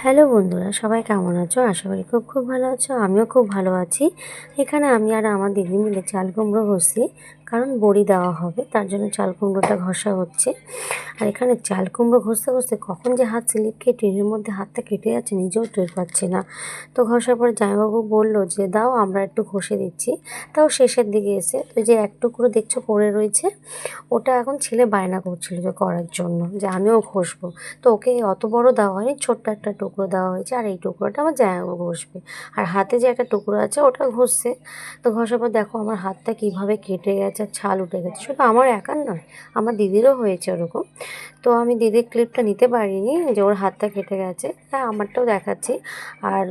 Hello বন্ধুরা, সবাই কেমন আছো? আশা করি খুব ভালো আছো। আমিও খুব ভালো আছি। এখানে আমি আর আমার দিদি মিলে চাল কুমড়ো ঘষছি, কারণ বড়ি দেওয়া হবে, তার জন্য চাল কুমড়োটা ঘষা হচ্ছে। আর এখানে চাল কুমড়ো ঘষতে ঘষতে কখন যে হাত স্লিপ খেয়ে ট্রেনের মধ্যে হাতটা কেটে যাচ্ছে নিজেও টের পাচ্ছি না। তো ঘষার পরে জামাইবাবু বললো যে দাও আমরা একটু ঘষে দিচ্ছি। তাও শেষের দিকে এসে ওই যে এক টুকরো দেখছো পড়ে রয়েছে, ওটা এখন ছেলে বায়না করছিল যে করার জন্য, যে আমিও ঘষবো। তো ওকে অত বড় দেওয়া হয়নি, ছোট্ট একটা টুকরো দেওয়া হয়েছে, আর এই টুকরোটা আমার জামাইবাবু ঘষবে। আর হাতে যে একটা টুকরো আছে ওটা ঘষছে। তো ঘষার পর দেখো আমার হাতটা কীভাবে কেটে গেছে, আর ছাল উঠে গেছে। শুধু আমার একার নয়, আমার দিদিরও হয়েছে ওরকম। তো আমি দিদির ক্লিপটা নিতে পারিনি যে ওর হাতটা কেটে গেছে, হ্যাঁ আমারটাও দেখাচ্ছি। আর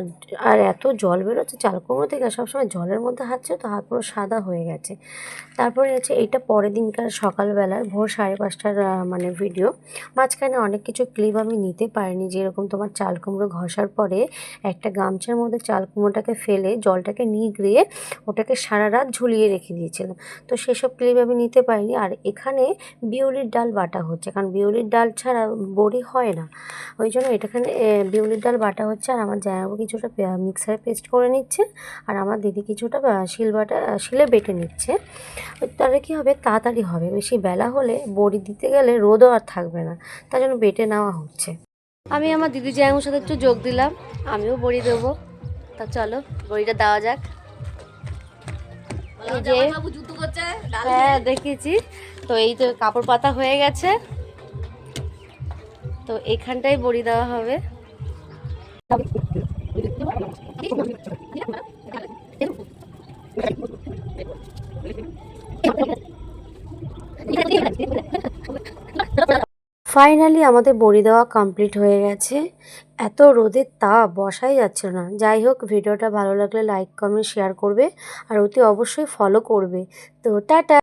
আর এত জল বেরোচ্ছে চাল কুমড়ো থেকে, সবসময় জলের মধ্যে হাত ছিল তো হাত পুরো সাদা হয়ে গেছে। তারপরে আছে এইটা পরের দিনকার সকালবেলার ভোর 5:30টার মানে ভিডিও। মাঝখানে অনেক কিছু ক্লিপ আমি নিতে পারিনি, যেরকম তোমার চাল কুমড়ো ঘষার পরে একটা গামছার মধ্যে চাল কুমড়োটাকে ফেলে জলটাকে নিগড়িয়ে ওটাকে সারা রাত ঝুলিয়ে রেখে দিয়েছিলাম। তো সেসব ক্লিপ আমি নিতে পারিনি। আর এখানে বিউলির ডাল বাটা হচ্ছে, কারণ বিউলির ডাল ছাড়া বড়ি হয় না। ওই জন্য এটাখানে বিউলির ডাল বাটা হচ্ছে। আর আমার জামাইবাবু কিছুটা মিক্সারে পেস্ট করে নিচ্ছে, আর আমার দিদি কিছুটা শিলে বেটে নিচ্ছে। তাহলে কী হবে, তাড়াতাড়ি হবে। বেশি বেলা হলে বড়ি দিতে গেলে রোদও আর থাকবে না, তার জন্য বেটে নেওয়া হচ্ছে। আমি আমার দিদি জামাইবাবুর সাথে একটু যোগ দিলাম, আমিও বড়ি দেবো। তা চলো বড়িটা দেওয়া যাক। এই যে হ্যাঁ দেখেছি। তো এই তো কাপড় পাতা হয়ে গেছে, তো এখানটাই বড়ি দেওয়া হবে। ফাইনালি আমাদের বড়ি দেওয়া কমপ্লিট হয়ে গেছে। এত রোদের তাপ বসাই যাচ্ছিল না। যাই হোক, ভিডিওটা ভালো লাগলে লাইক কমেন্ট শেয়ার করবে, আর অতি অবশ্যই ফলো করবে। তো টাটা।